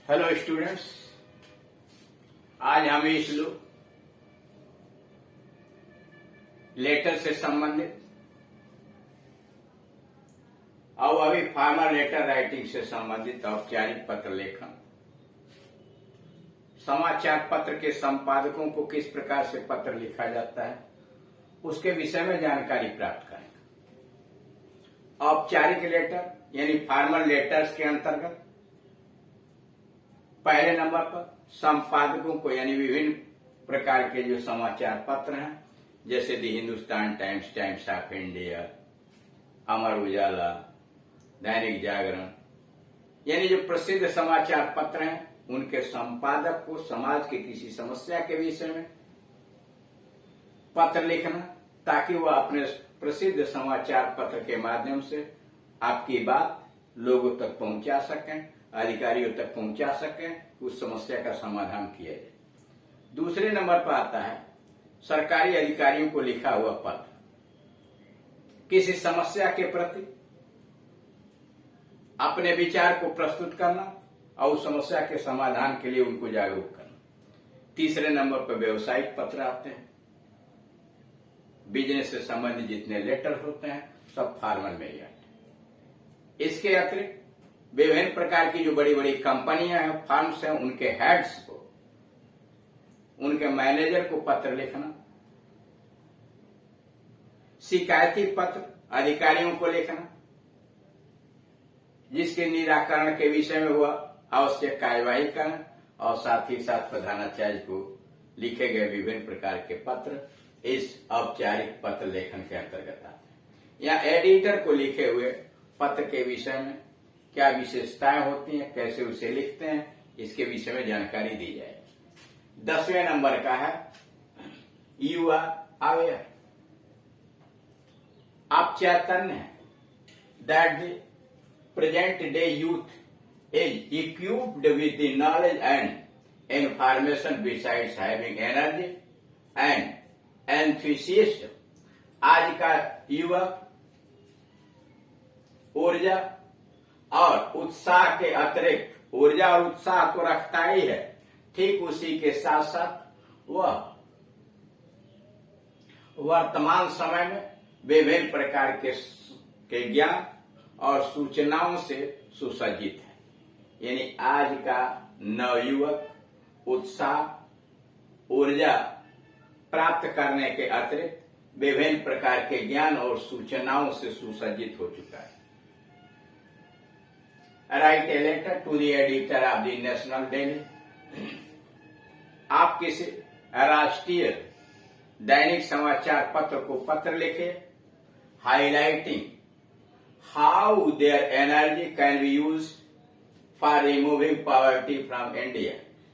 Hello students, आज हम इस लेटर से संबंधित और अभी फार्मर लेटर राइटिंग से संबंधित औपचारिक पत्र लेखन, समाचार पत्र के संपादकों को किस प्रकार से पत्र लिखा जाता है उसके विषय में जानकारी प्राप्त करेंगे। औपचारिक लेटर यानी फार्मर लेटर्स के अंतर्गत पहले नंबर पर संपादकों को यानी विभिन्न प्रकार के जो समाचार पत्र हैं जैसे the Hindustan Times, Times of India, Amar Ujala, Dainik Jagran यानी जो प्रसिद्ध समाचार पत्र हैं उनके संपादक को समाज की किसी समस्या के विषय में पत्र लिखना ताकि वह अपने प्रसिद्ध समाचार पत्र के माध्यम से आपकी बात लोगों तक पहुंचा सकें, अधिकारियों तक पहुंचा सकें, उस समस्या का समाधान किया जाए। दूसरे नंबर पर आता है सरकारी अधिकारियों को लिखा हुआ पत्र किसी समस्या के प्रति अपने विचार को प्रस्तुत करना और उस समस्या के समाधान के लिए उनको जागरूक करना। तीसरे नंबर पर व्यवसायिक पत्र आते हैं। बिजनेस से संबंधित जितने लेटर होते हैं सब फार्मर में ही आते हैं। इसके अतिरिक्त विभिन्न प्रकार की जो बड़ी बड़ी कंपनियां हैं, फर्म्स हैं, उनके हेड्स को, उनके मैनेजर को पत्र लिखना। शिकायती पत्र अधिकारियों को लिखना जिसके निराकरण के विषय में हुआ आवश्यक कार्यवाही करना और साथ ही साथ प्रधानाचार्य को लिखे गए विभिन्न प्रकार के पत्र इस औपचारिक पत्र लेखन के अंतर्गत आते हैं। या एडिटर को लिखे हुए पत्र के विषय में क्या विशेषताएं होती हैं, कैसे उसे लिखते हैं, इसके विषय में जानकारी दी जाएगी। 10वें नंबर का है यू आर अवेयर, आप चैतन्य हैं that the present day youth is equipped with the knowledge and information besides having energy and enthusiasm. आज का युवक ऊर्जा और उत्साह के अतिरिक्त ऊर्जा और उत्साह तो रखता ही है, ठीक उसी के साथ साथ वह वर्तमान समय में विभिन्न प्रकार के ज्ञान और सूचनाओं से सुसज्जित है। यानी आज का नवयुवक उत्साह, ऊर्जा प्राप्त करने के अतिरिक्त विभिन्न प्रकार के ज्ञान और सूचनाओं से सुसज्जित हो चुका है। Write a letter to the editor of the national daily, आप किसी राष्ट्रीय दैनिक समाचार पत्र को पत्र लिखे highlighting how their energy can be use for removing poverty from India,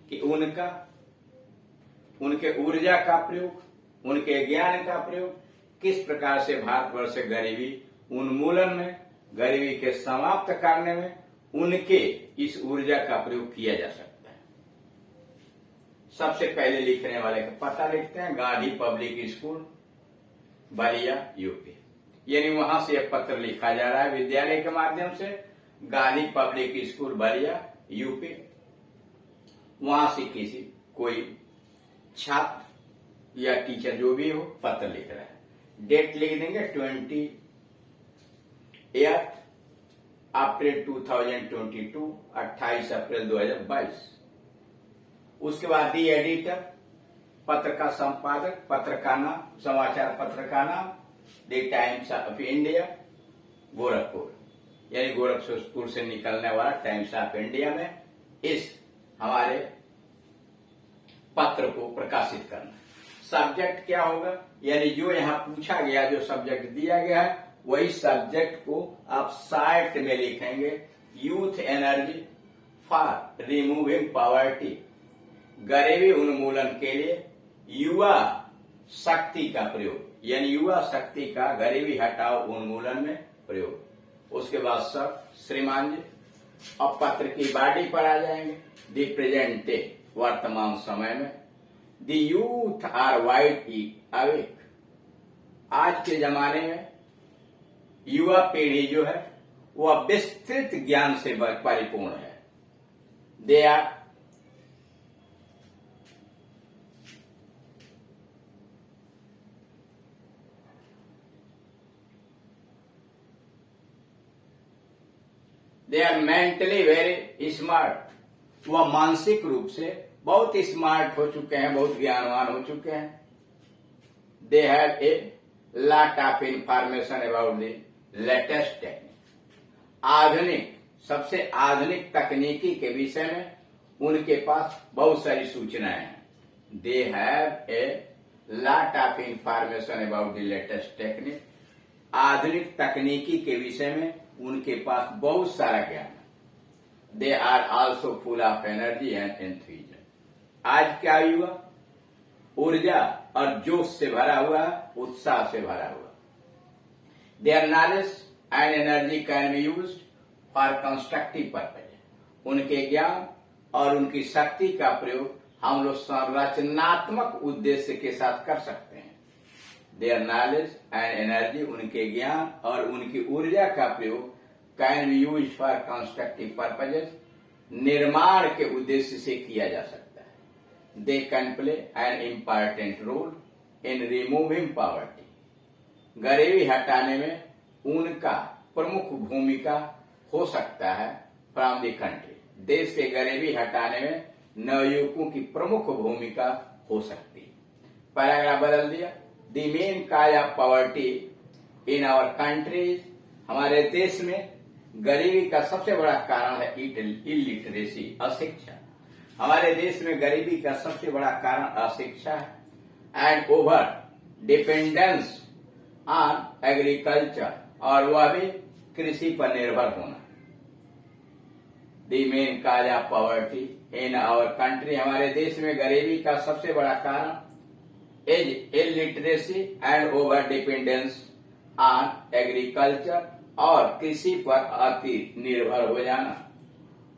कि उनके ऊर्जा का प्रयोग, उनके ज्ञान का प्रयोग किस प्रकार से भारतवर्ष से गरीबी उन्मूलन में, गरीबी के समाप्त करने में उनके इस ऊर्जा का प्रयोग किया जा सकता है। सबसे पहले लिखने वाले का पता लिखते हैं Gandhi public school Ballia UP, यानी वहां से यह पत्र लिखा जा रहा है विद्यालय के माध्यम से। Gandhi public school Ballia UP, वहां से किसी कोई छात्र या टीचर जो भी हो पत्र लिख रहा है। डेट लिख देंगे 28 अप्रैल 2022, 28 अप्रैल 2022। उसके बाद दी एडिटर, पत्र का संपादक, पत्र का नाम, समाचार पत्र का नाम the times of India Gorakhpur, यानी गोरखपुर से निकलने वाला टाइम्स ऑफ इंडिया में इस हमारे पत्र को प्रकाशित करना। सब्जेक्ट क्या होगा, यानी जो यहाँ पूछा गया, जो सब्जेक्ट दिया गया है वही सब्जेक्ट को आप साइट में लिखेंगे। Youth energy for removing poverty, गरीबी उन्मूलन के लिए युवा शक्ति का प्रयोग, यानी युवा शक्ति का गरीबी हटाओ उन्मूलन में प्रयोग। उसके बाद सब श्रीमान जी अब पत्र की बॉडी पर आ जाएंगे। दी प्रेजेंट डे, वर्तमान समय में। दी यूथ आर वाइडली अवेक, आज के जमाने में युवा पीढ़ी जो है वह विस्तृत ज्ञान से परिपूर्ण है। They are mentally very smart. वह मानसिक रूप से बहुत स्मार्ट हो चुके हैं, बहुत ज्ञानवान हो चुके हैं। They have a lot of information about the latest technique. आधुनिक, सबसे आधुनिक तकनीकी के विषय में उनके पास बहुत सारी सूचनाएं हैं। They have a lot of information about the latest technique. आधुनिक तकनीकी के विषय में उनके पास बहुत सारा ज्ञान है। They are also full of energy and enthusiasm. आज क्या हुआ? ऊर्जा और जोश से भरा हुआ, उत्साह से भरा हुआ। Their knowledge and energy can be used for constructive purpose. उनके ज्ञान और उनकी शक्ति का प्रयोग हम लोग संरचनात्मक उद्देश्य के साथ कर सकते हैं। देयर नॉलेज एंड एनर्जी, उनके ज्ञान और उनकी ऊर्जा का प्रयोग can be use for constructive purposes, निर्माण के उद्देश्य से किया जा सकता है। They can play an important role in removing poverty. गरीबी हटाने में उनका प्रमुख भूमिका हो सकता है फ्रॉम द कंट्री। देश से गरीबी हटाने में नवयुवकों की प्रमुख भूमिका हो सकती है। पैराग्राफ बदल दिया। The main cause of poverty in our countries. हमारे देश में गरीबी का सबसे बड़ा कारण है इलिटरेसी, अशिक्षा। हमारे देश में गरीबी का सबसे बड़ा कारण अशिक्षा है। And over dependence on agriculture, और वह भी कृषि पर निर्भर होना। The main cause of poverty in our country. हमारे देश में गरीबी का सबसे बड़ा कारण is illiteracy and over dependence on agriculture, और कृषि पर अति निर्भर हो जाना।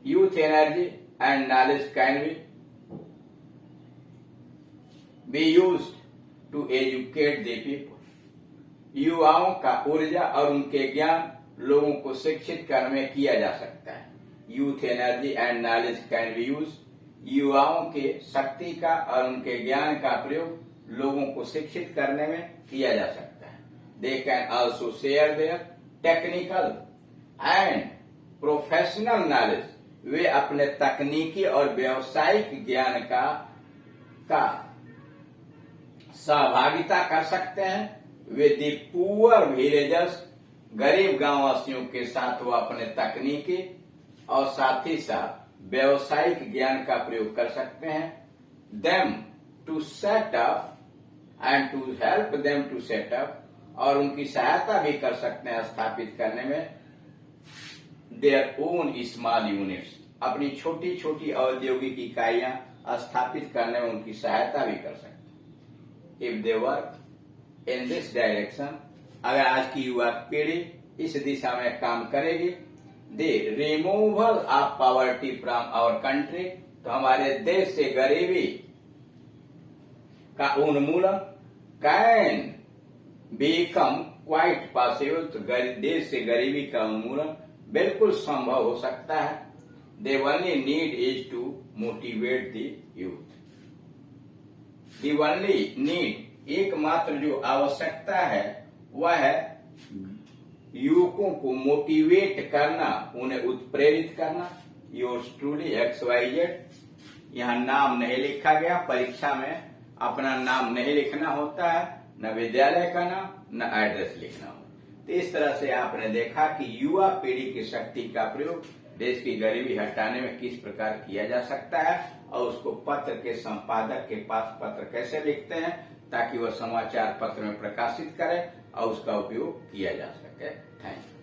Youth energy and knowledge can be used to educate the people. युवाओं का ऊर्जा और उनके ज्ञान लोगों को शिक्षित करने में किया जा सकता है। Youth energy and knowledge can be use. युवाओं के शक्ति का और उनके ज्ञान का प्रयोग लोगों को शिक्षित करने में किया जा सकता है। They can also share their technical and professional knowledge. वे अपने तकनीकी और व्यावसायिक ज्ञान का सहभागिता कर सकते हैं। वे दी पुअर विलेजर्स, गरीब गांववासियों के साथ वो अपने तकनीकी और साथ ही साथ व्यावसायिक ज्ञान का प्रयोग कर सकते हैं। Them to set up and to help them to set up, और उनकी सहायता भी कर सकते हैं स्थापित करने में देयर ओन स्मॉल यूनिट्स। अपनी छोटी छोटी औद्योगिक इकाइयां स्थापित करने में उनकी सहायता भी कर सकते हैं। If they work in this direction, अगर आज की युवा पीढ़ी इस दिशा में काम करेगी, the removal of poverty from our country, तो हमारे देश से गरीबी का उन्मूलन कैन बीकम क्वाइट पॉसिबल। तो देश से गरीबी का उन्मूलन बिल्कुल संभव हो सकता है। The only need is to motivate the youth. The only need, एकमात्र जो आवश्यकता है वह है युवकों को मोटिवेट करना, उन्हें उत्प्रेरित करना। Yours truly XYZ। यहाँ नाम नहीं लिखा गया, परीक्षा में अपना नाम नहीं लिखना होता है, न विद्यालय का नाम, न एड्रेस लिखना होता। तो इस तरह से आपने देखा कि युवा पीढ़ी की शक्ति का प्रयोग देश की गरीबी हटाने में किस प्रकार किया जा सकता है, और उसको पत्र के संपादक के पास पत्र कैसे लिखते हैं ताकि वह समाचार पत्र में प्रकाशित करे और उसका उपयोग किया जा सके। Thank you.